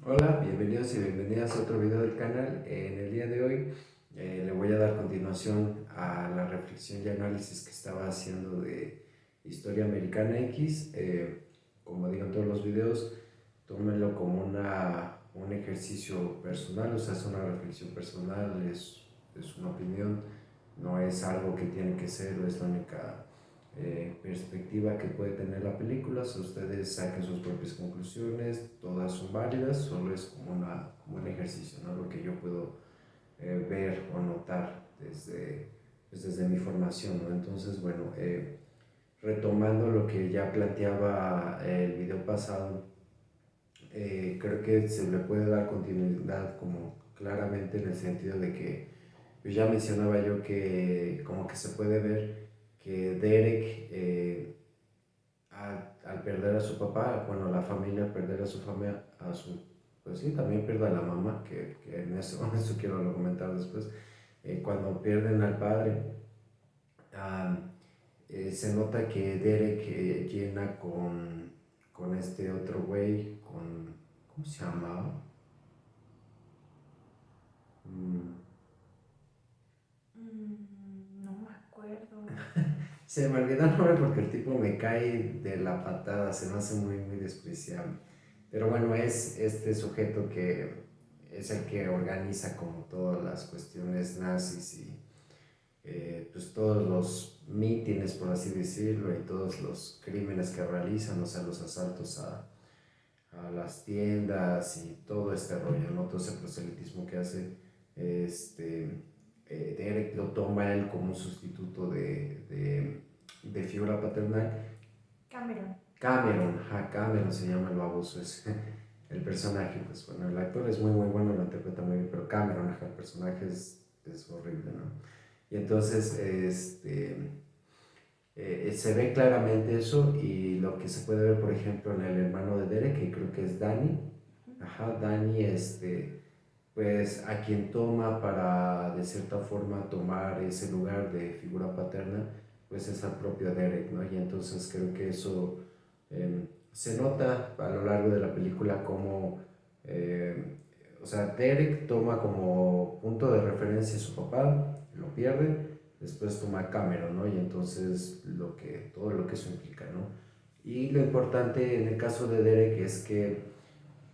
Hola, bienvenidos y bienvenidas a otro video del canal. En el día de hoy le voy a dar continuación a la reflexión y análisis que estaba haciendo de Historia Americana X. Como digo en todos los videos, tómenlo como un ejercicio personal, o sea, es una reflexión personal, es una opinión, no es algo que tiene que ser o es la única perspectiva que puede tener la película. Si ustedes saquen sus propias conclusiones, todas son válidas, solo es como un ejercicio, ¿no? Lo que yo puedo ver o notar desde mi formación, ¿no? Entonces, bueno, retomando lo que ya planteaba el video pasado, creo que se le puede dar continuidad como claramente en el sentido de que pues ya mencionaba yo que como que se puede ver que Derek al perder a su papá, bueno, la familia al perder a su familia, pues sí, también pierde a la mamá, que en eso quiero lo comentar después, cuando pierden al padre, ah, se nota que Derek llena con este otro güey, ¿cómo se llamaba? Mm, No me acuerdo. Se me olvidó el nombre porque el tipo me cae de la patada, se me hace muy despreciable. Pero bueno, es este sujeto que es el que organiza como todas las cuestiones nazis y pues todos los mítines, por así decirlo, y todos los crímenes que realizan, o sea, los asaltos a las tiendas y todo este rollo, ¿no? Todo ese proselitismo que hace, este, Derek lo toma él como un sustituto de figura paternal. Cameron. Cameron, Cameron se llama el baboso, es el personaje, pues bueno, el actor es muy bueno, lo interpreta muy bien, pero Cameron, el personaje es horrible, ¿no? Y entonces, se ve claramente eso y lo que se puede ver, por ejemplo, en el hermano de Derek, que creo que es Danny. Danny, pues a quien toma para de cierta forma tomar ese lugar de figura paterna, pues es al propio Derek, ¿no? Y entonces creo que eso se nota a lo largo de la película como, eh, o sea, Derek toma como punto de referencia a su papá, lo pierde, después toma Cameron, ¿no? Y entonces todo lo que eso implica, ¿no? Y lo importante en el caso de Derek es que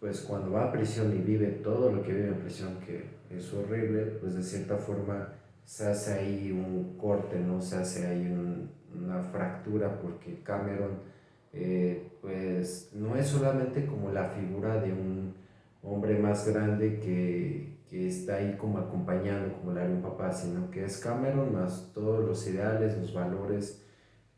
pues cuando va a prisión y vive todo lo que vive en prisión, que es horrible, pues de cierta forma se hace ahí un corte, ¿no? Se hace ahí una fractura porque Cameron, pues no es solamente como la figura de un hombre más grande que está ahí como acompañando, como la de un papá, sino que es Cameron más todos los ideales, los valores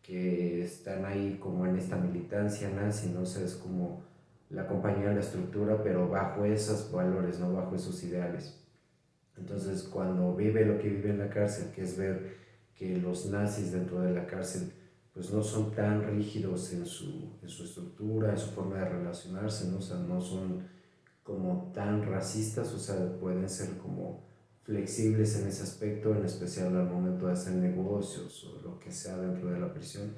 que están ahí como en esta militancia nazi, ¿no? O sea, es como la compañía de la estructura, pero bajo esos valores, ¿no? Bajo esos ideales. Entonces, cuando vive lo que vive en la cárcel, que es ver que los nazis dentro de la cárcel pues no son tan rígidos en su estructura, en su forma de relacionarse, ¿no? O sea, no son como tan racistas, o sea, pueden ser como flexibles en ese aspecto, en especial al momento de hacer negocios o lo que sea dentro de la prisión,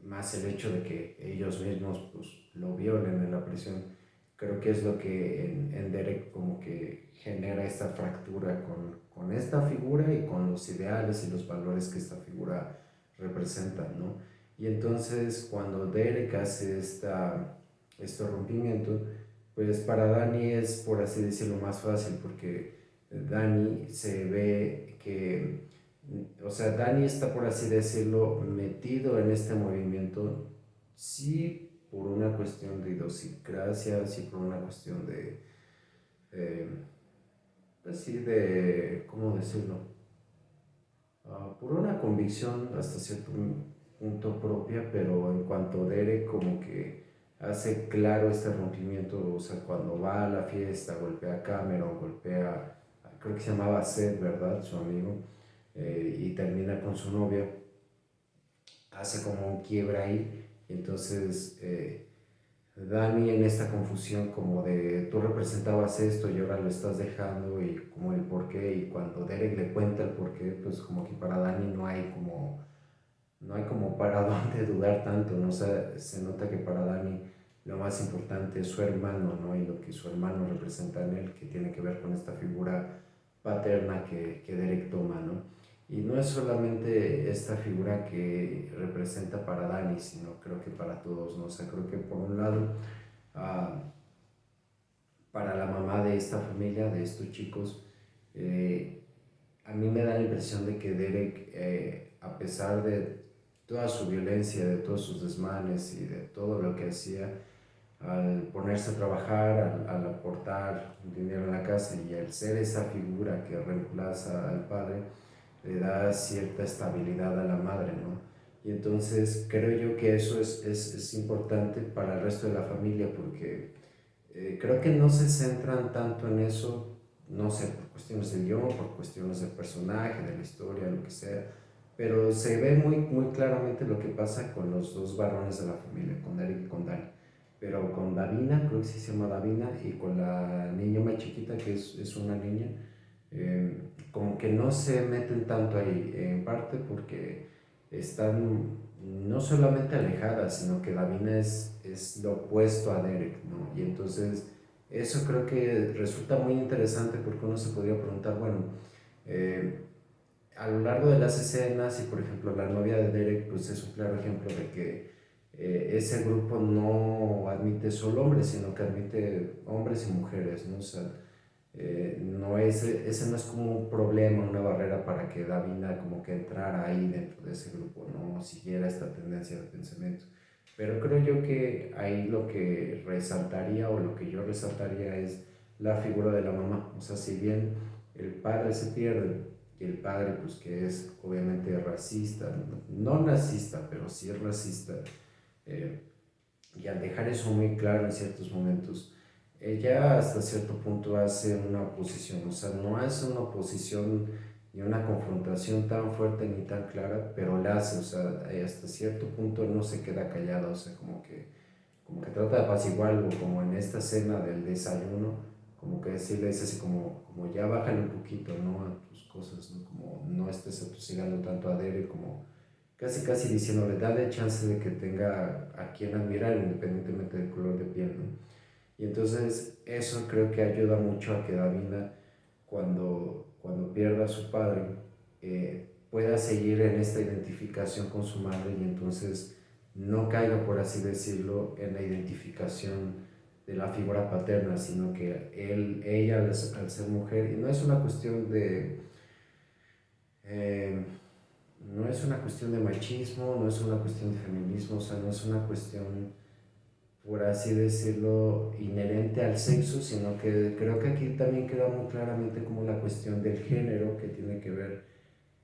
más el hecho de que ellos mismos pues, lo violen en la prisión, creo que es lo que en Derek como que genera esta fractura con esta figura y con los ideales y los valores que esta figura representa, ¿no? Y entonces cuando Derek hace este rompimiento, pues para Dani es, por así decirlo, más fácil porque Dani se ve que, o sea, Dani está, por así decirlo, metido en este movimiento, sí por una cuestión de idiosincrasia, sí por una cuestión eh, pues sí, ¿cómo decirlo? Por una convicción hasta cierto punto propia, pero en cuanto a Derek como que hace claro este rompimiento, o sea, cuando va a la fiesta, golpea a Cameron, golpea, creo que se llamaba Seth, ¿verdad? Su amigo, y termina con su novia, hace como un quiebra ahí, y entonces Dani en esta confusión como de tú representabas esto y ahora lo estás dejando y como el por qué, y cuando Derek le cuenta el por qué, pues como que para Dani no hay como para dónde dudar tanto, ¿no? O sea, se nota que para Dani lo más importante es su hermano, ¿no? Y lo que su hermano representa en él, que tiene que ver con esta figura paterna que Derek toma, ¿no? Y no es solamente esta figura que representa para Dani, sino creo que para todos, ¿no? O sea, creo que por un lado, uh, para la mamá de esta familia, de estos chicos, eh, a mí me da la impresión de que Derek, a pesar de toda su violencia, de todos sus desmanes y de todo lo que hacía, al ponerse a trabajar, al aportar dinero en la casa y al ser esa figura que reemplaza al padre, le da cierta estabilidad a la madre, ¿no? Y entonces creo yo que eso es importante para el resto de la familia porque creo que no se centran tanto en eso, no sé, por cuestiones del guión, por cuestiones del personaje, de la historia, lo que sea, pero se ve muy claramente lo que pasa con los dos varones de la familia, con Eric y con Dani. Pero con Davina, creo que sí se llama Davina, y con la niña más chiquita, que es una niña, eh, como que no se meten tanto ahí, en parte porque están no solamente alejadas, sino que Davina es lo opuesto a Derek, ¿no? Y entonces eso creo que resulta muy interesante porque uno se podría preguntar, bueno, eh, a lo largo de las escenas, y por ejemplo la novia de Derek, pues es un claro ejemplo de que ese grupo no admite solo hombres, sino que admite hombres y mujeres, ¿no? O sea, no es, ese no es como un problema, una barrera para que Davina como que entrara ahí dentro de ese grupo, no siguiera esta tendencia de pensamiento. Pero creo yo que ahí lo que resaltaría o lo que yo resaltaría es la figura de la mamá. O sea, si bien el padre se pierde y el padre pues que es obviamente racista, no nazista, pero sí es racista, eh, y al dejar eso muy claro en ciertos momentos, ella hasta cierto punto hace una oposición, o sea, no hace una oposición ni una confrontación tan fuerte ni tan clara, pero la hace, o sea, hasta cierto punto no se queda callada, o sea, como que trata de apaciguarlo, como en esta escena del desayuno, como que decirle, es así como ya bájale un poquito, ¿no? A tus cosas, ¿no? Como no estés atosigando tanto a Derek, como casi diciéndole, dale chance de que tenga a quien admirar independientemente del color de piel, ¿no? Y entonces eso creo que ayuda mucho a que Davina, cuando pierda a su padre, pueda seguir en esta identificación con su madre y entonces no caiga, por así decirlo, en la identificación de la figura paterna, sino que ella al ser mujer, y no es una cuestión de... Eh, no es una cuestión de machismo, no es una cuestión de feminismo, o sea, no es una cuestión, por así decirlo, inherente al sexo, sino que creo que aquí también queda muy claramente como la cuestión del género que tiene que ver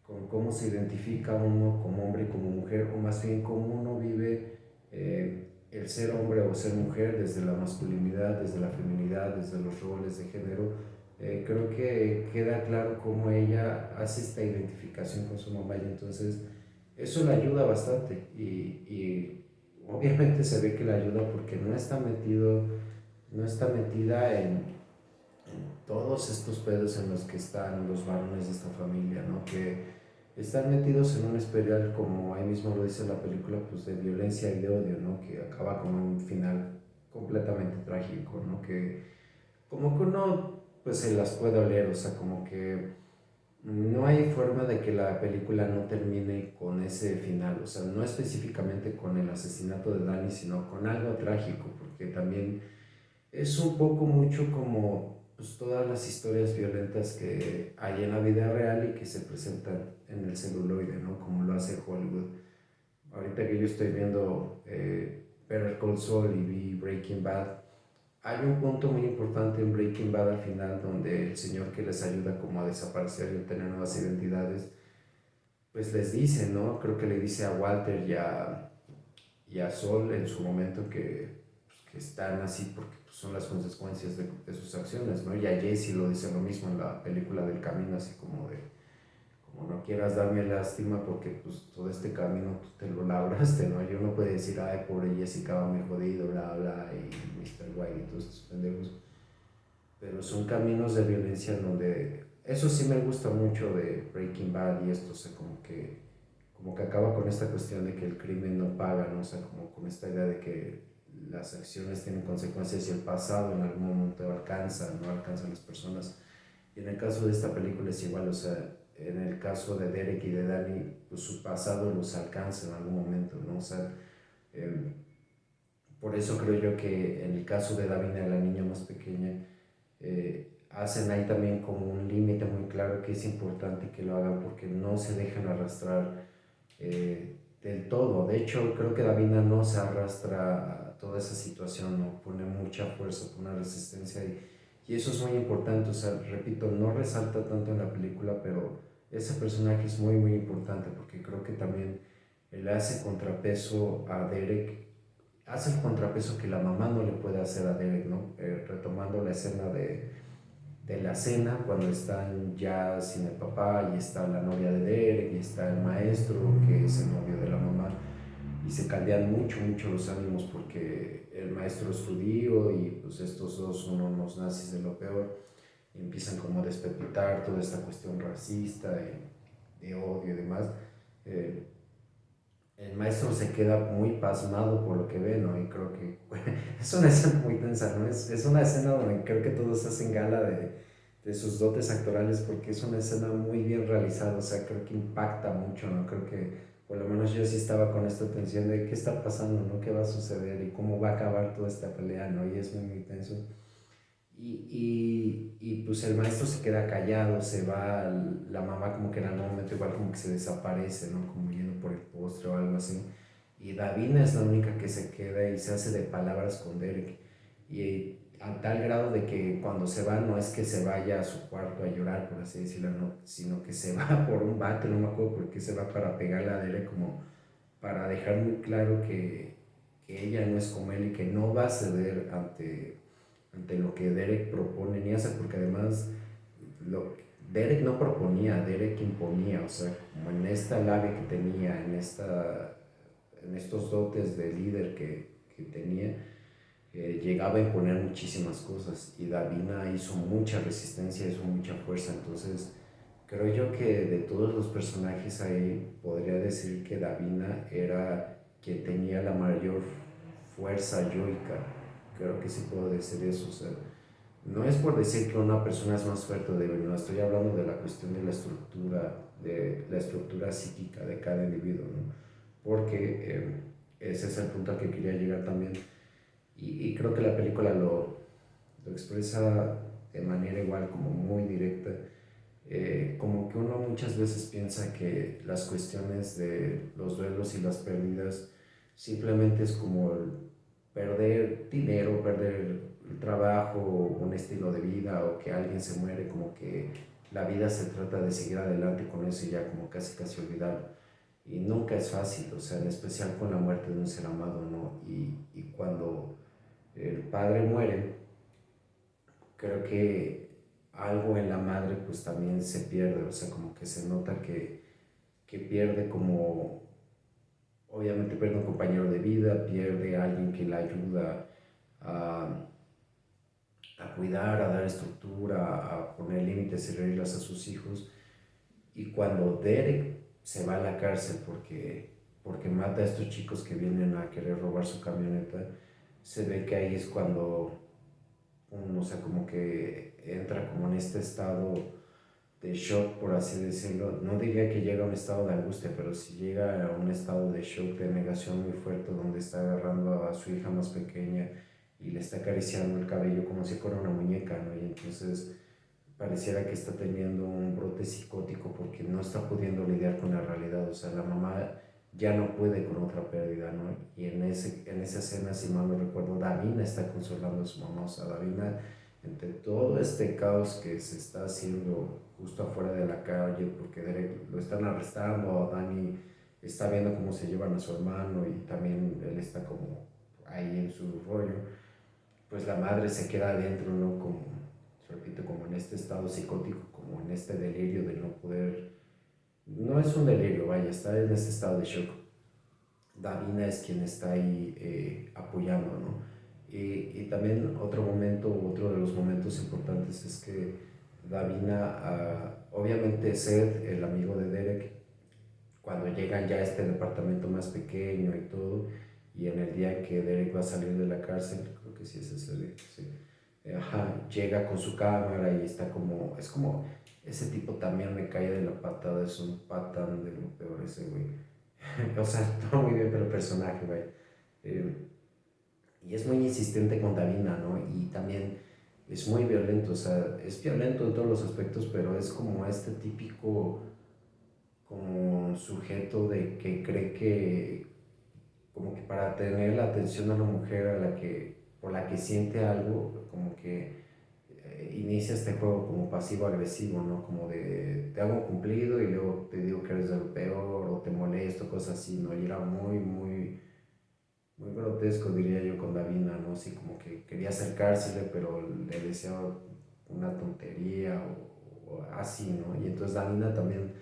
con cómo se identifica uno como hombre y como mujer, o más bien cómo uno vive el ser hombre o ser mujer desde la masculinidad, desde la feminidad, desde los roles de género. Creo que queda claro cómo ella hace esta identificación con su mamá y entonces eso le ayuda bastante y obviamente se ve que le ayuda porque no está metida en todos estos pedos en los que están los varones de esta familia, ¿no? Que están metidos en una espiral, como ahí mismo lo dice la película, pues de violencia y de odio, ¿no? Que acaba con un final completamente trágico, ¿no? Que como que uno pues se las puede oler, o sea, como que no hay forma de que la película no termine con ese final, o sea, no específicamente con el asesinato de Danny, sino con algo trágico, porque también es un poco mucho como pues, todas las historias violentas que hay en la vida real y que se presentan en el celuloide, ¿no? Como lo hace Hollywood. Ahorita que yo estoy viendo Better Call Saul y vi Breaking Bad, hay un punto muy importante en Breaking Bad al final donde el señor que les ayuda como a desaparecer y obtener nuevas identidades, pues les dice, ¿no? Creo que le dice a Walter y a Sol en su momento que están así porque pues, son las consecuencias de sus acciones, ¿no? Y a Jesse lo dice lo mismo en la película del camino, así como no quieras darme lástima porque pues todo este camino tú te lo labraste, ¿no? Y uno puede decir, ay, pobre Jessica, va muy jodido, bla, bla, y Mr. White y todos estos pendejos, pero son caminos de violencia en donde, eso sí me gusta mucho de Breaking Bad y esto, o sea, como que acaba con esta cuestión de que el crimen no paga, ¿no? O sea, como con esta idea de que las acciones tienen consecuencias y el pasado en algún momento alcanza, no alcanzan las personas. Y en el caso de esta película es igual, o sea, en el caso de Derek y de Danny, pues su pasado los alcanza en algún momento, ¿no? O sea, eh, por eso creo yo que en el caso de Davina, la niña más pequeña, hacen ahí también como un límite muy claro que es importante que lo hagan porque no se dejan arrastrar del todo. De hecho, creo que Davina no se arrastra a toda esa situación, ¿no? Pone mucha fuerza, pone resistencia y eso es muy importante. O sea, repito, no resalta tanto en la película, pero ese personaje es muy, muy importante porque creo que también le hace contrapeso a Derek, hace el contrapeso que la mamá no le puede hacer a Derek, ¿no? Retomando la escena de la cena, cuando están ya sin el papá y está la novia de Derek y está el maestro, que es el novio de la mamá, y se caldean mucho, mucho los ánimos porque el maestro es judío y pues estos dos son unos nazis de lo peor, y empiezan como a despepitar toda esta cuestión racista y de odio y demás. Eh, el maestro se queda muy pasmado por lo que ve, ¿no? Y creo que es una escena muy tensa, ¿no? Es una escena donde creo que todos hacen gala de sus dotes actorales porque es una escena muy bien realizada, o sea, creo que impacta mucho, ¿no? Creo que por lo menos yo sí estaba con esta tensión de qué está pasando, ¿no? ¿Qué va a suceder y cómo va a acabar toda esta pelea, ¿no? Y es muy, muy tenso. Y pues el maestro se queda callado, se va, la mamá como que en algún momento igual como que se desaparece, ¿no? Como yendo por el postre o algo así. Y Davina es la única que se queda y se hace de palabras con Derek. Y a tal grado de que cuando se va no es que se vaya a su cuarto a llorar, por así decirlo, no, sino que se va por un bate, no me acuerdo por qué se va para pegarle a Derek como para dejar muy claro que ella no es como él y que no va a ceder ante lo que Derek propone ni hace, porque además lo, Derek no proponía, Derek imponía, o sea, como en esta labia que tenía, en estos dotes de líder que tenía, llegaba a imponer muchísimas cosas y Davina hizo mucha resistencia, hizo mucha fuerza, entonces creo yo que de todos los personajes ahí podría decir que Davina era quien tenía la mayor fuerza yoica, creo que sí puedo decir eso, o sea, no es por decir que una persona es más fuerte o débil, no, estoy hablando de la cuestión de la estructura psíquica de cada individuo, ¿no? Porque ese es el punto al que quería llegar también y creo que la película lo expresa de manera igual, como muy directa. Como que uno muchas veces piensa que las cuestiones de los duelos y las pérdidas simplemente es como el perder dinero, perder el trabajo, un estilo de vida o que alguien se muere, como que la vida se trata de seguir adelante con eso y ya como casi casi olvidarlo. Y nunca es fácil, o sea, en especial con la muerte de un ser amado, ¿no? Y cuando el padre muere, creo que algo en la madre pues también se pierde, o sea, como que se nota que pierde como, obviamente pierde un compañero de vida, pierde a alguien que la ayuda a, a cuidar, a dar estructura, a poner límites y reglas a sus hijos. Y cuando Derek se va a la cárcel porque mata a estos chicos que vienen a querer robar su camioneta, se ve que ahí es cuando uno, o sea, como que entra como en este estado de shock, por así decirlo. No diría que llega a un estado de angustia, pero sí llega a un estado de shock, de negación muy fuerte, donde está agarrando a su hija más pequeña y le está acariciando el cabello como si fuera una muñeca, ¿no? Y entonces pareciera que está teniendo un brote psicótico porque no está pudiendo lidiar con la realidad, o sea, la mamá ya no puede con otra pérdida, ¿no? Y en esa escena, si mal no recuerdo, Davina está consolando a su mamá, o sea, Davina, entre todo este caos que se está haciendo justo afuera de la calle, porque Derek lo están arrestando, Dani está viendo cómo se llevan a su hermano y también él está como ahí en su rollo, pues la madre se queda adentro, ¿no? Como, repito, como en este estado psicótico, como en este delirio de no poder, no es un delirio, vaya, está en este estado de shock. Davina es quien está ahí apoyando, ¿no? Y también otro momento, otro de los momentos importantes es que Davina, obviamente Seth, el amigo de Derek, cuando llegan ya a este departamento más pequeño y todo, y en el día que Derek va a salir de la cárcel, creo que sí es ese día, sí, ajá, llega con su cámara y está como, es como, ese tipo también me cae de la patada, es un patán de lo peor ese güey. O sea, todo muy bien, pero el personaje, güey. Eh, y es muy insistente con Davina, ¿no? Y también es muy violento, o sea, es violento en todos los aspectos, pero es como este típico como sujeto de que cree que como que para tener la atención a la mujer a la que por la que siente algo, como que inicia este juego como pasivo agresivo, ¿no? Como de te hago un cumplido y luego te digo que eres de lo peor o te molesto, cosas así, ¿no? Y era muy grotesco, diría yo, con Davina, ¿no? Así como que quería acercársele, pero le decía una tontería o así, ¿no? Y entonces Davina también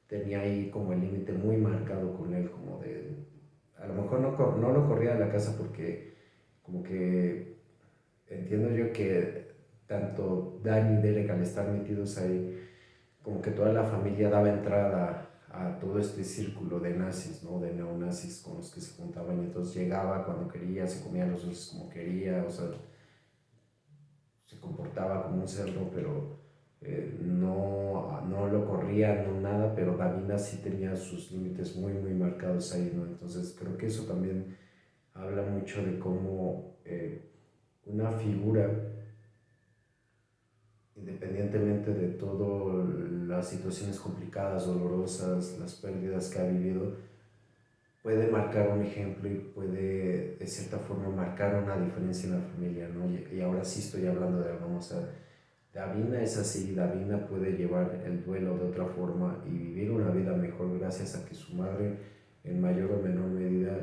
tenía ahí como el límite muy marcado con él, como de, a lo mejor no lo corría de la casa porque como que entiendo yo que tanto Dani y Derek al estar metidos ahí, como que toda la familia daba entrada a todo este círculo de nazis, ¿no? De neonazis con los que se juntaban y entonces llegaba cuando quería, se comía los dulces como quería, o sea, se comportaba como un cerdo, pero no lo corría, no nada, pero Davina sí tenía sus límites muy marcados ahí, ¿no? Entonces creo que eso también habla mucho de cómo una figura, independientemente de todas las situaciones complicadas, dolorosas, las pérdidas que ha vivido, puede marcar un ejemplo y puede de cierta forma marcar una diferencia en la familia, ¿no? Y ahora sí estoy hablando de algo, o sea, Davina es así, Davina puede llevar el duelo de otra forma y vivir una vida mejor gracias a que su madre en mayor o menor medida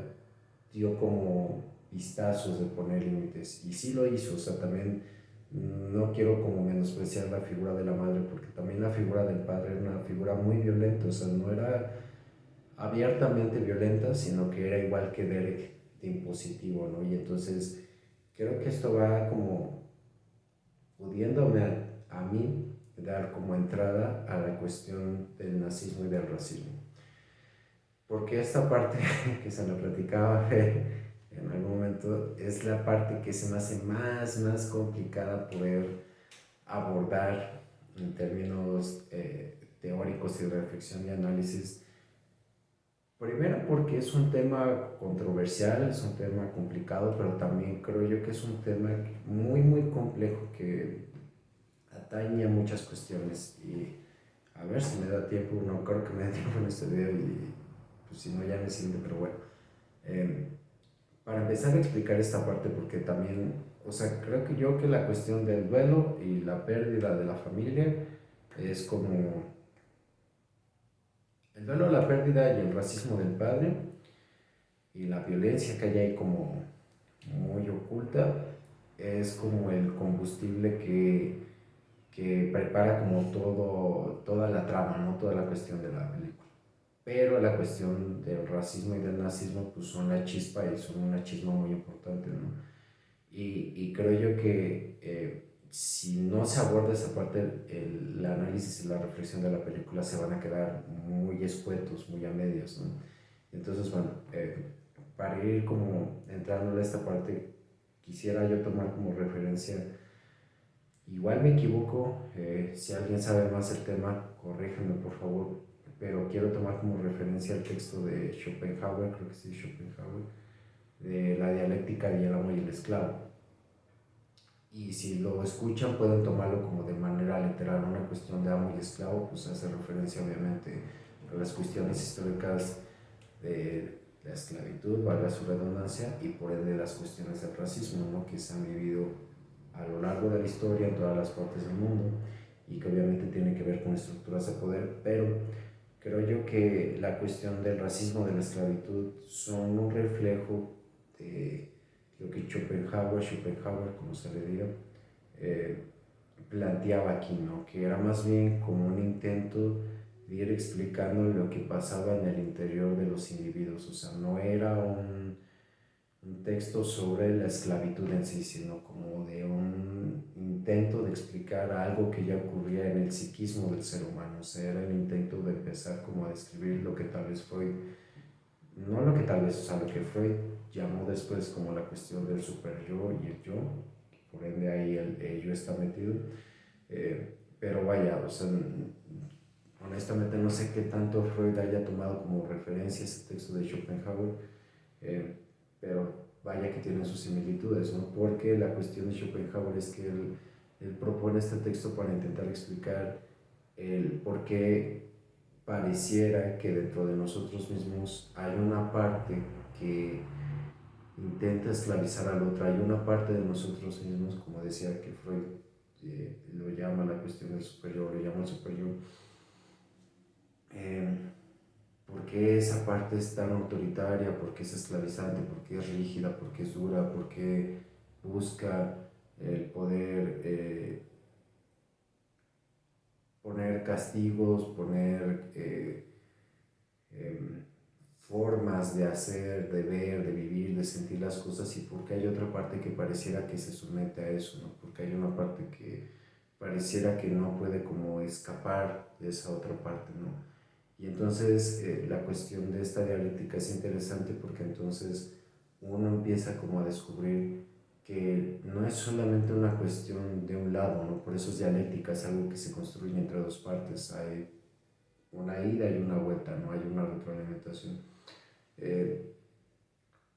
dio como vistazos de poner límites y sí lo hizo, o sea, también no quiero como menospreciar la figura de la madre porque también la figura del padre era una figura muy violenta, o sea, no era abiertamente violenta, sino que era igual que Derek de impositivo, ¿no? Y entonces creo que esto va como pudiéndome a mí dar como entrada a la cuestión del nazismo y del racismo. Porque esta parte que se la platicaba en algún momento es la parte que se me hace más complicada poder abordar en términos teóricos y de reflexión y análisis. Primero porque es un tema controversial, es un tema complicado, pero también creo yo que es un tema muy complejo que atañe a muchas cuestiones y a ver si me da tiempo, no creo que me dé tiempo en este video y pues si no ya me siento, pero bueno. Eh, para empezar a explicar esta parte porque también, o sea, creo que yo que la cuestión del duelo y la pérdida de la familia es como el duelo, la pérdida y el racismo del padre y la violencia que hay ahí como muy oculta es como el combustible que prepara como toda la trama, ¿no? Toda la cuestión de la película. Pero la cuestión del racismo y del nazismo pues son la chispa y son una chisma muy importante, ¿no? Y creo yo que si no se aborda esa parte, el análisis y la reflexión de la película se van a quedar muy escuetos, muy a medias, ¿no? Entonces, bueno, para ir como entrando en esta parte, quisiera yo tomar como referencia, igual me equivoco, si alguien sabe más el tema, corríjanme por favor, pero quiero tomar como referencia el texto de Schopenhauer, creo que sí, Schopenhauer, de la dialéctica del amo y el esclavo. Y si lo escuchan pueden tomarlo como de manera literal, una cuestión de amo y esclavo, pues hace referencia obviamente a las cuestiones históricas de la esclavitud, valga su redundancia, y por ende las cuestiones del racismo, ¿no? Que se han vivido a lo largo de la historia en todas las partes del mundo y que obviamente tiene que ver con estructuras de poder, pero creo yo que la cuestión del racismo, de la esclavitud, son un reflejo de lo que Schopenhauer como se le diga, eh, planteaba aquí, ¿no? Que era más bien como un intento de ir explicando lo que pasaba en el interior de los individuos, o sea, no era un texto sobre la esclavitud en sí, sino como de un intento de explicar algo que ya ocurría en el psiquismo del ser humano, o sea, era el intento de empezar como a describir lo que tal vez Freud no lo que tal vez, o sea, lo que Freud llamó después como la cuestión del super yo y el yo, por ende ahí el ello está metido, pero vaya, o sea, honestamente no sé qué tanto Freud haya tomado como referencia ese texto de Schopenhauer, eh, pero vaya que tienen sus similitudes, ¿no? Porque la cuestión de Schopenhauer es que él propone este texto para intentar explicar el por qué pareciera que dentro de nosotros mismos hay una parte que intenta esclavizar al otro, hay una parte de nosotros mismos, como decía que Freud lo llama la cuestión del superior, lo llama el superior, eh, ¿por qué esa parte es tan autoritaria? ¿Por qué es esclavizante? ¿Por qué es rígida? ¿Por qué es dura? ¿Por qué busca el poder poner castigos, poner eh, formas de hacer, de ver, de vivir, de sentir las cosas? Y porque hay otra parte que pareciera que se somete a eso, ¿no? Porque hay una parte que pareciera que no puede como escapar de esa otra parte, ¿no? Y entonces la cuestión de esta dialéctica es interesante porque entonces uno empieza como a descubrir que no es solamente una cuestión de un lado, ¿no? Por eso es dialéctica, es algo que se construye entre dos partes, hay una ida y una vuelta, no hay una retroalimentación. Eh,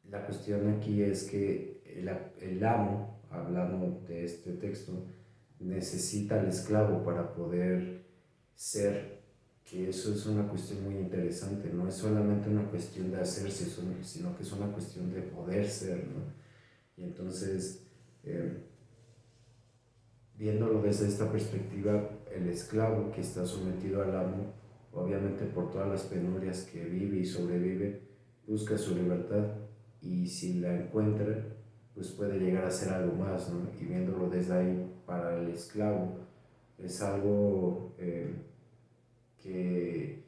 la cuestión aquí es que el amo, hablando de este texto, necesita al esclavo para poder ser, que eso es una cuestión muy interesante, no es solamente una cuestión de hacerse, sino que es una cuestión de poder ser, ¿no? Y entonces, eh, viéndolo desde esta perspectiva, el esclavo que está sometido al amo, obviamente por todas las penurias que vive y sobrevive, busca su libertad y si la encuentra, pues puede llegar a ser algo más, ¿no? Y viéndolo desde ahí, para el esclavo es algo que,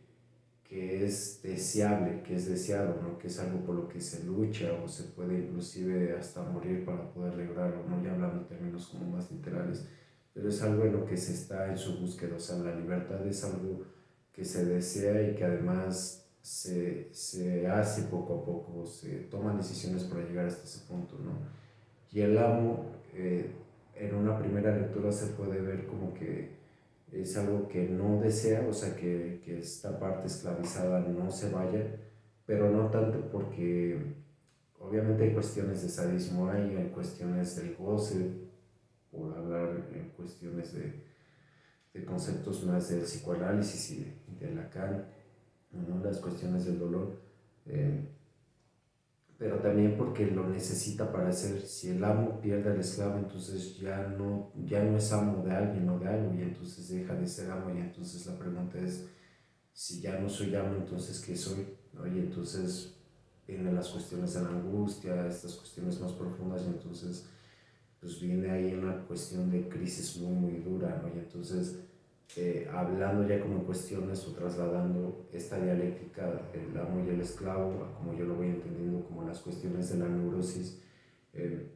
que es deseable, que es deseado, ¿no? Que es algo por lo que se lucha o se puede inclusive hasta morir para poder lograrlo, ¿no? Ya hablando en términos como más literales, pero es algo en lo que se está en su búsqueda, o sea, la libertad es algo que se desea y que además se hace poco a poco, se toman decisiones para llegar hasta ese punto, ¿no? Y el amo, en una primera lectura se puede ver como que es algo que no desea, o sea, que esta parte esclavizada no se vaya, pero no tanto porque obviamente hay cuestiones de sadismo, hay cuestiones del goce, por hablar en cuestiones de conceptos más del psicoanálisis y de Lacan, ¿no? Las cuestiones del dolor. Eh, pero también porque lo necesita para ser, si el amo pierde al esclavo, entonces ya no es amo de alguien o de algo, y entonces deja de ser amo, y entonces la pregunta es, si ya no soy amo, entonces ¿qué soy? ¿No? Y entonces vienen las cuestiones de la angustia, estas cuestiones más profundas, y entonces pues viene ahí una cuestión de crisis muy, muy dura, ¿no? Y entonces hablando ya como en cuestiones o trasladando esta dialéctica, el amo y el esclavo, como yo lo voy entendiendo como las cuestiones de la neurosis, eh,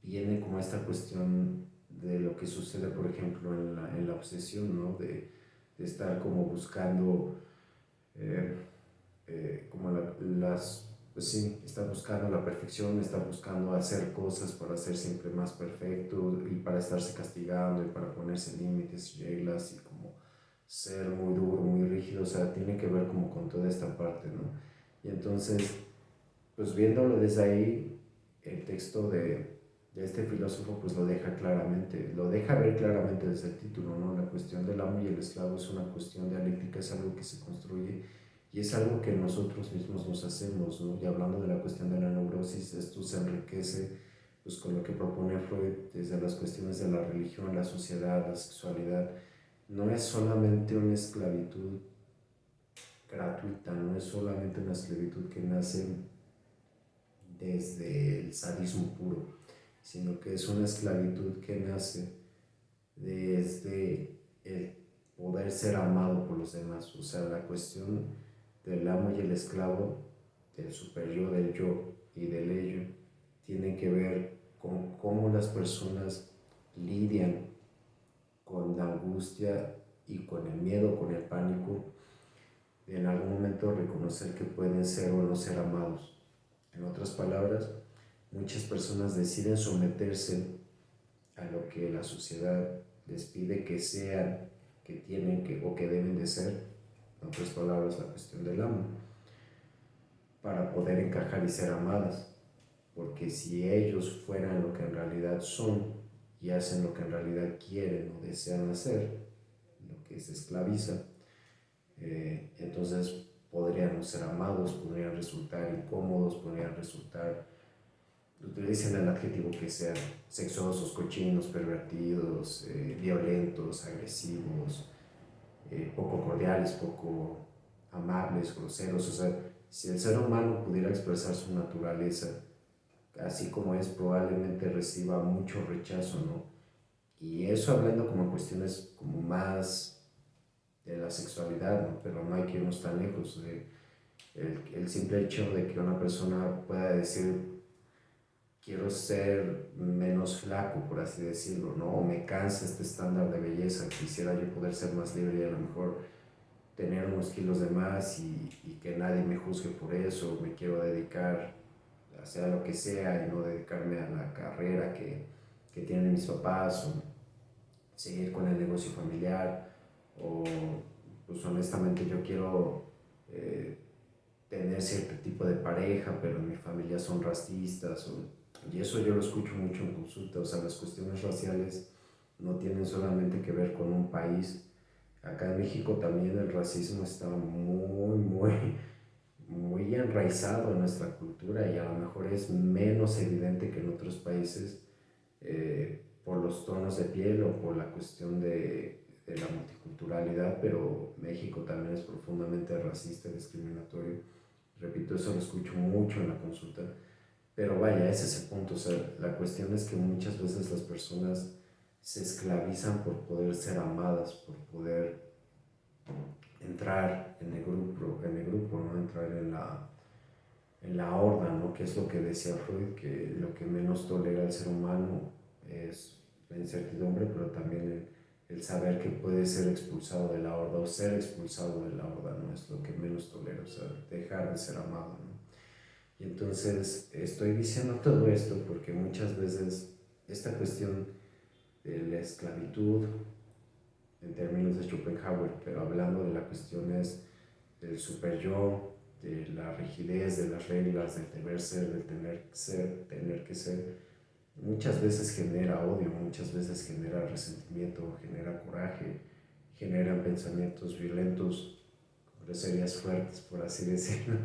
viene como esta cuestión de lo que sucede, por ejemplo, en la obsesión, ¿no? De estar como buscando, eh, como pues sí, está buscando la perfección, está buscando hacer cosas para ser siempre más perfecto y para estarse castigando y para ponerse límites, reglas y como ser muy duro, muy rígido, o sea, tiene que ver como con toda esta parte, ¿no? Y entonces, pues viéndolo desde ahí, el texto de este filósofo pues lo deja claramente, lo deja ver claramente desde el título, ¿no? La cuestión del amo y el esclavo es una cuestión dialéctica, es algo que se construye y es algo que nosotros mismos nos hacemos, ¿no? Y hablando de la cuestión de la neurosis, esto se enriquece pues con lo que propone Freud desde las cuestiones de la religión, la sociedad, la sexualidad. No es solamente una esclavitud gratuita, no es solamente una esclavitud que nace desde el sadismo puro, sino que es una esclavitud que nace desde el poder ser amado por los demás. O sea, la cuestión del amo y el esclavo, del superior, del yo y del ello, tiene que ver con cómo las personas lidian con la angustia y con el miedo, con el pánico, y en algún momento reconocer que pueden ser o no ser amados. En otras palabras, muchas personas deciden someterse a lo que la sociedad les pide que sean, que tienen que, o que deben de ser, en otras palabras, la cuestión del amor, para poder encajar y ser amadas. Porque si ellos fueran lo que en realidad son y hacen lo que en realidad quieren o desean hacer, lo que se esclaviza, entonces podrían no ser amados, podrían resultar incómodos, podrían resultar, utilicen el adjetivo que sean, sexosos, cochinos, pervertidos, violentos, agresivos, poco cordiales, poco amables, groseros. O sea, si el ser humano pudiera expresar su naturaleza así como es, probablemente reciba mucho rechazo, ¿no? Y eso hablando como cuestiones como más de la sexualidad, ¿no? Pero no hay que irnos tan lejos. El simple hecho de que una persona pueda decir, quiero ser menos flaco, por así decirlo, ¿no? O me cansa este estándar de belleza, quisiera yo poder ser más libre y a lo mejor tener unos kilos de más y que nadie me juzgue por eso, me quiero dedicar a sea lo que sea y no dedicarme a la carrera que tienen mis papás o seguir con el negocio familiar o pues honestamente yo quiero eh, tener cierto tipo de pareja, pero en mi familia son racistas, y eso yo lo escucho mucho en consulta. O sea, las cuestiones raciales no tienen solamente que ver con un país. Acá en México también el racismo está muy enraizado en nuestra cultura y a lo mejor es menos evidente que en otros países por los tonos de piel o por la cuestión de la multiculturalidad, pero México también es profundamente racista y discriminatorio. Repito, eso lo escucho mucho en la consulta, pero vaya, ese es el punto. O sea, la cuestión es que muchas veces las personas se esclavizan por poder ser amadas, por poder entrar en el grupo, ¿no? Entrar en la horda, ¿no? Que es lo que decía Freud, que lo que menos tolera el ser humano es la incertidumbre, pero también el saber que puede ser expulsado de la horda o ser expulsado de la horda, ¿no? Es lo que menos tolera, o sea, dejar de ser amado, ¿no? Y entonces estoy diciendo todo esto porque muchas veces esta cuestión de la esclavitud, en términos de Schopenhauer, pero hablando de las cuestiones del super yo, de la rigidez, de las reglas, del deber ser, del tener que ser, muchas veces genera odio, muchas veces genera resentimiento, genera coraje, generan pensamientos violentos, groserías fuertes, por así decirlo.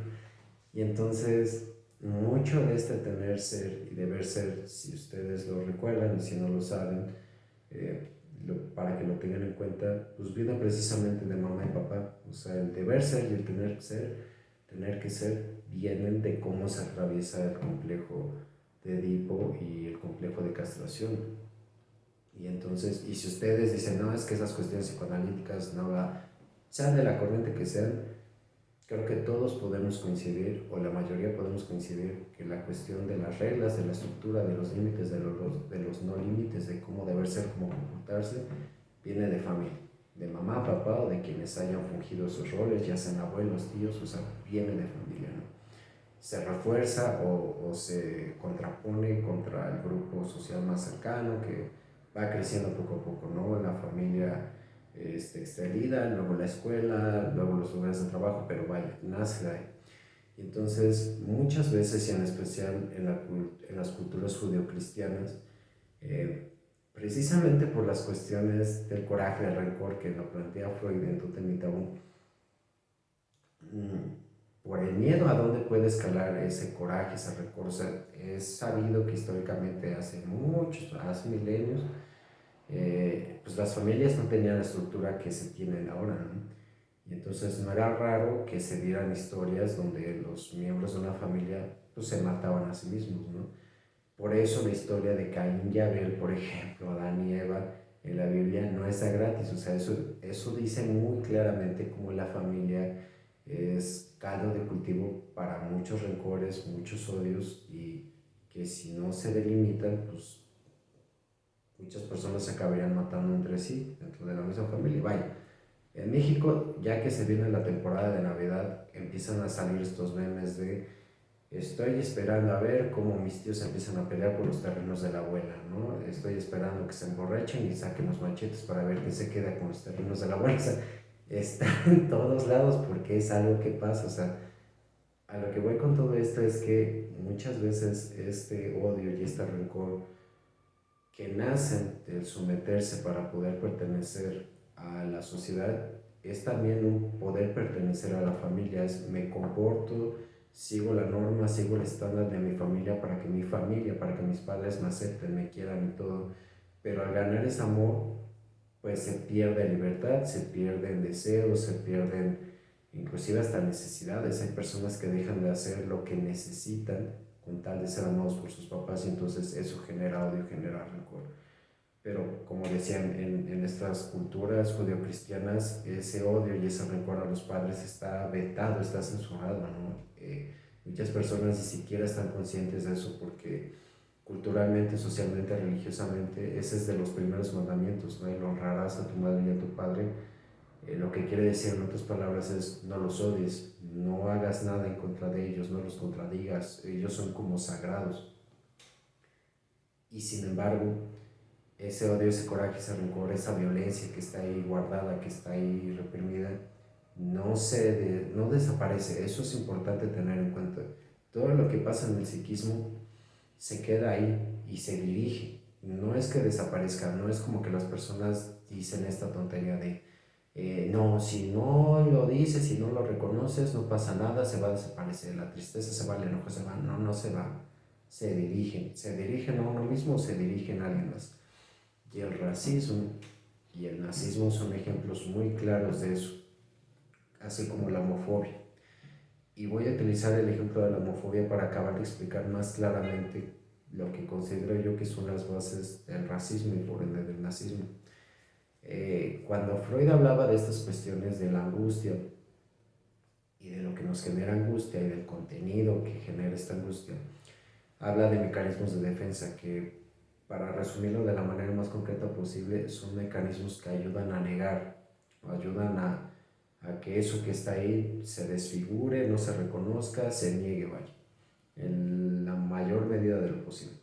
Y entonces, mucho de este tener ser y deber ser, si ustedes lo recuerdan y si no lo saben, eh, para que lo tengan en cuenta, pues viene precisamente de mamá y papá. O sea, el deber ser y el tener que ser, vienen de cómo se atraviesa el complejo de Edipo y el complejo de castración. Y entonces, y si ustedes dicen, no, es que esas cuestiones psicoanalíticas, no, sean de la corriente que sean, creo que todos podemos coincidir, o la mayoría podemos coincidir, que la cuestión de las reglas, de la estructura, de los límites, de los no límites, de cómo deber ser, cómo comportarse, viene de familia, de mamá, papá o de quienes hayan fungido esos roles, ya sean abuelos, tíos, o sea, viene de familia, ¿no? Se refuerza o se contrapone contra el grupo social más cercano que va creciendo poco a poco, ¿no? La familia extendida, luego la escuela, luego los lugares de trabajo, pero vaya, nace de ahí. Y entonces, muchas veces, y en especial en las culturas judeocristianas, eh, precisamente por las cuestiones del coraje, del rencor que lo plantea Freud en Totem y Tabú, por el miedo a dónde puede escalar ese coraje, ese rencor. O sea, es sabido que históricamente hace milenios, pues las familias no tenían la estructura que se tienen ahora, ¿no? Y entonces no era raro que se dieran historias donde los miembros de una familia pues, se mataban a sí mismos, ¿no? Por eso la historia de Caín y Abel, por ejemplo, Adán y Eva en la Biblia no está gratis. O sea, eso dice muy claramente cómo la familia es caldo de cultivo para muchos rencores, muchos odios y que si no se delimitan, pues muchas personas se acabarían matando entre sí dentro de la misma familia. Vaya, En México, ya que se viene la temporada de Navidad, empiezan a salir estos memes de estoy esperando a ver cómo mis tíos empiezan a pelear por los terrenos de la abuela, ¿no? Estoy esperando que se emborrachen y saquen los machetes para ver quién se queda con los terrenos de la abuela. O sea, está en todos lados porque es algo que pasa. O sea, a lo que voy con todo esto es que muchas veces este odio y este rencor que nacen del someterse para poder pertenecer a la sociedad es también un poder pertenecer a la familia. Es me comporto, sigo la norma, sigo el estándar de mi familia para que mi familia, para que mis padres me acepten, me quieran y todo. Pero al ganar ese amor, pues se pierde libertad, se pierden deseos, se pierden inclusive hasta necesidades. Hay personas que dejan de hacer lo que necesitan con tal de ser amados por sus papás y entonces eso genera odio, genera rencor. Pero como decían, en estas culturas judeocristianas, ese odio y ese rencor a los padres está vetado, está censurado, ¿no? Muchas personas ni siquiera están conscientes de eso porque culturalmente, socialmente, religiosamente, ese es de los primeros mandamientos, ¿no? Y lo honrarás a tu madre y a tu padre. Lo que quiere decir en otras palabras es no los odies, no hagas nada en contra de ellos, no los contradigas, ellos son como sagrados. Y sin embargo, ese odio, ese coraje, ese rencor, esa violencia que está ahí guardada, que está ahí reprimida, no desaparece. Eso es importante tener en cuenta. Todo lo que pasa en el psiquismo se queda ahí y se dirige. No es que desaparezca, no es como que las personas dicen esta tontería de no, si no lo dices, si no lo reconoces, no pasa nada, se va a desaparecer, la tristeza se va, el enojo se va, no, no se va, se dirigen a uno mismo, se dirigen a alguien más. Y el racismo y el nazismo son ejemplos muy claros de eso, así como la homofobia. Y voy a utilizar el ejemplo de la homofobia para acabar de explicar más claramente lo que considero yo que son las bases del racismo y por ende del nazismo. Cuando Freud hablaba de estas cuestiones de la angustia y de lo que nos genera angustia y del contenido que genera esta angustia, habla de mecanismos de defensa que, para resumirlo de la manera más concreta posible, son mecanismos que ayudan a negar o ayudan a que eso que está ahí se desfigure, no se reconozca, se niegue, vaya, en la mayor medida de lo posible.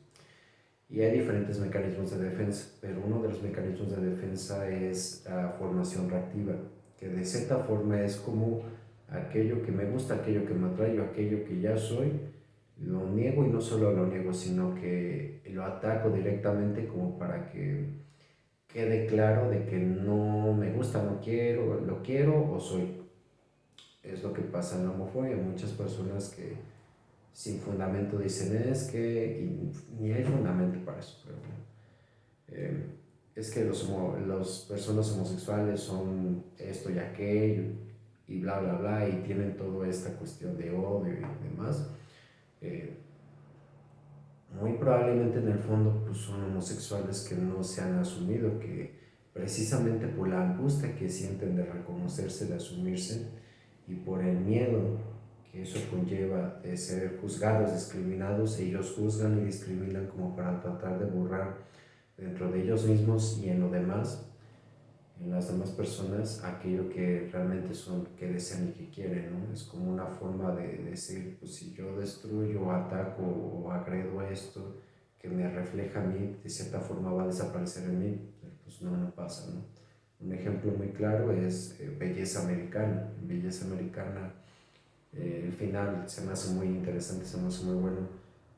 Y hay diferentes mecanismos de defensa, pero uno de los mecanismos de defensa es la formación reactiva, que de cierta forma es como aquello que me gusta, aquello que me atrae, aquello que ya soy, lo niego y no solo lo niego, sino que lo ataco directamente como para que quede claro de que no me gusta, no quiero, lo quiero o soy. Es lo que pasa en la homofobia. Muchas personas que sin fundamento dicen es que, y ni hay fundamento para eso, pero eh, es que las personas homosexuales son esto y aquello y bla, bla, bla, y tienen toda esta cuestión de odio y demás. Eh, Muy probablemente en el fondo pues, son homosexuales que no se han asumido, que precisamente por la angustia que sienten de reconocerse, de asumirse y por el miedo que eso conlleva de ser juzgados, discriminados, ellos juzgan y discriminan como para tratar de borrar dentro de ellos mismos y en lo demás, en las demás personas, aquello que realmente son, que desean y que quieren, ¿no? Es como una forma de decir, pues si yo destruyo, ataco o agredo esto que me refleja a mí, de cierta forma va a desaparecer en mí, pero pues no, no pasa, ¿no? Un ejemplo muy claro es Belleza Americana. En Belleza Americana, el final se me hace muy interesante, se me hace muy bueno,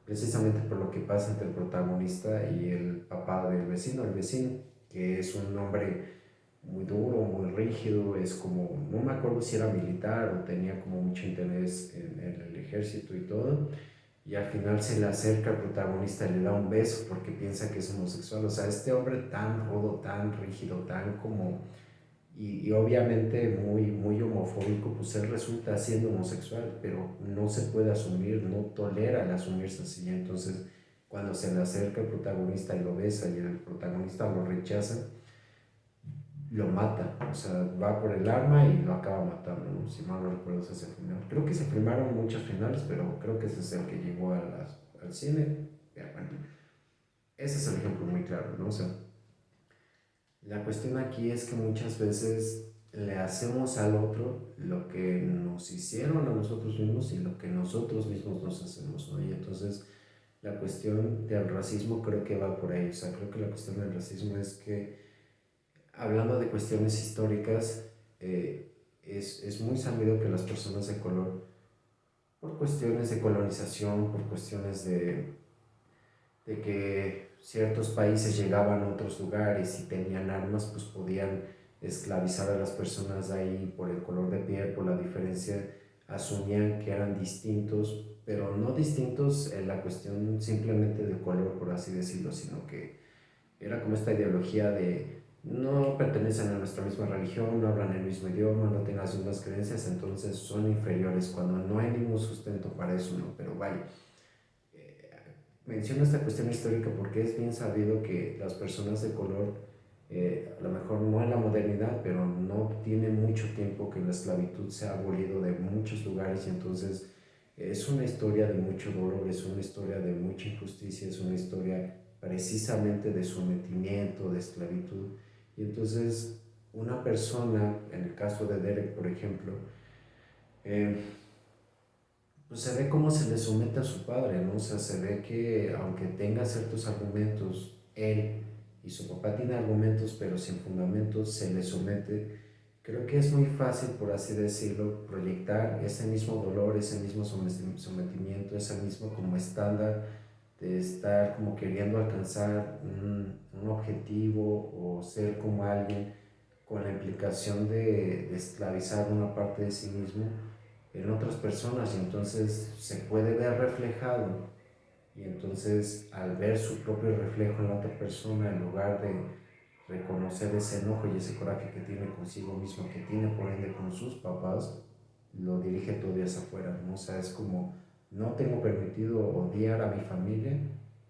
precisamente por lo que pasa entre el protagonista y el papá del vecino, el vecino, que es un hombre muy duro, muy rígido, es como, no me acuerdo si era militar o tenía como mucho interés en el ejército y todo, y al final se le acerca al protagonista y le da un beso porque piensa que es homosexual. O sea, este hombre tan rudo, tan rígido, tan como, y obviamente muy, muy homofóbico, pues él resulta siendo homosexual, pero no se puede asumir, no tolera el asumirse así. Entonces, cuando se le acerca el protagonista y lo besa y el protagonista lo rechaza, lo mata, o sea, va por el arma y lo acaba matando, ¿no? Si mal no recuerdo ese final. Creo que se filmaron muchos finales, pero creo que ese es el que llegó al cine. Pero bueno, ese es el ejemplo muy claro, ¿no? O sea, la cuestión aquí es que muchas veces le hacemos al otro lo que nos hicieron a nosotros mismos y lo que nosotros mismos nos hacemos, ¿no? Y entonces la cuestión del racismo creo que va por ahí, o sea, creo que la cuestión del racismo es que, hablando de cuestiones históricas, es muy sabido que las personas de color, por cuestiones de colonización, por cuestiones de que ciertos países llegaban a otros lugares y tenían armas, pues podían esclavizar a las personas ahí por el color de piel, por la diferencia, asumían que eran distintos, pero no distintos en la cuestión simplemente del color, por así decirlo, sino que era como esta ideología de no pertenecen a nuestra misma religión, no hablan el mismo idioma, no tienen las mismas creencias, entonces son inferiores, cuando no hay ningún sustento para eso, ¿no? Pero vaya, eh, menciono esta cuestión histórica porque es bien sabido que las personas de color, a lo mejor no en la modernidad, pero no tiene mucho tiempo que la esclavitud se ha abolido de muchos lugares y entonces es una historia de mucho dolor, es una historia de mucha injusticia, es una historia precisamente de sometimiento, de esclavitud. Y entonces una persona, en el caso de Derek, por ejemplo, eh, pues se ve cómo se le somete a su padre, ¿no? O sea, se ve que aunque tenga ciertos argumentos, él y su papá tienen argumentos, pero sin fundamentos, se le somete. Creo que es muy fácil, por así decirlo, proyectar ese mismo dolor, ese mismo sometimiento, ese mismo como estándar de estar como queriendo alcanzar un objetivo o ser como alguien con la implicación de esclavizar una parte de sí mismo en otras personas y entonces se puede ver reflejado y entonces al ver su propio reflejo en la otra persona, en lugar de reconocer ese enojo y ese coraje que tiene consigo mismo, que tiene por ende con sus papás, lo dirige todo hacia afuera, ¿no? O sea, es como, no tengo permitido odiar a mi familia,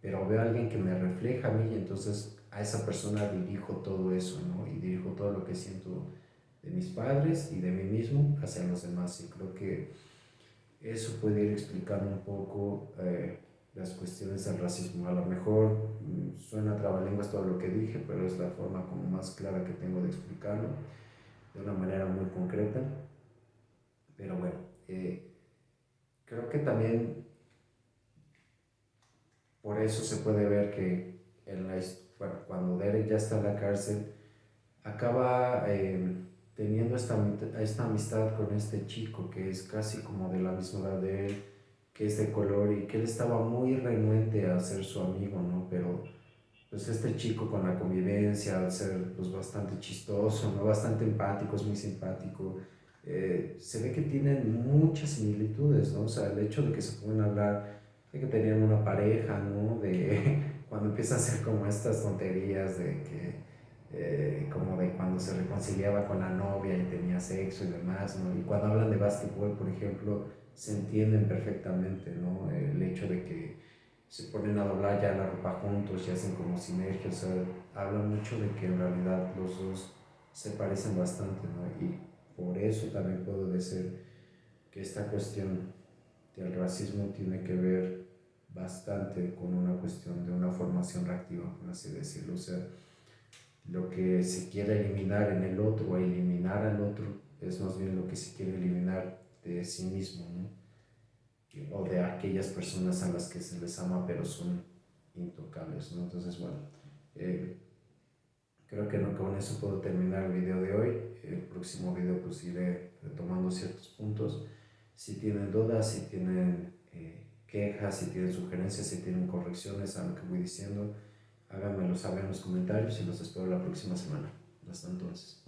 pero veo a alguien que me refleja a mí y entonces a esa persona dirijo todo eso, ¿no? Y dirijo todo lo que siento de mis padres y de mí mismo hacia los demás. Y creo que eso puede ir explicando un poco las cuestiones del racismo. A lo mejor suena trabalenguas todo lo que dije, pero es la forma como más clara que tengo de explicarlo, de una manera muy concreta. Pero bueno, creo que también por eso se puede ver que bueno, cuando Derek ya está en la cárcel, acaba teniendo esta amistad con este chico que es casi como de la misma edad de él, que es de color y que él estaba muy renuente a ser su amigo, ¿no? Pero pues este chico con la convivencia, al ser pues bastante chistoso, ¿no? Bastante empático, es muy simpático, se ve que tienen muchas similitudes, ¿no? O sea, el hecho de que se pueden hablar de que tenían una pareja, ¿no? De cuando empieza a hacer como estas tonterías de que, como de cuando se reconciliaba con la novia y tenía sexo y demás, ¿no? Y cuando hablan de básquetbol, por ejemplo, se entienden perfectamente, ¿no? El hecho de que se ponen a doblar ya la ropa juntos y hacen como sinergia, o sea, habla mucho de que en realidad los dos se parecen bastante, ¿no? Y por eso también puedo decir que esta cuestión del racismo tiene que ver bastante con una cuestión de una formación reactiva, por así decirlo, o sea, lo que se quiere eliminar en el otro o eliminar al otro es más bien lo que se quiere eliminar de sí mismo, ¿no? O de aquellas personas a las que se les ama pero son intocables, ¿no? Entonces, bueno, eh, creo que no, con eso puedo terminar el video de hoy. El próximo video pues iré retomando ciertos puntos. Si tienen dudas, si tienen quejas, si tienen sugerencias, si tienen correcciones a lo que voy diciendo, háganmelo saber en los comentarios y los espero la próxima semana. Hasta entonces.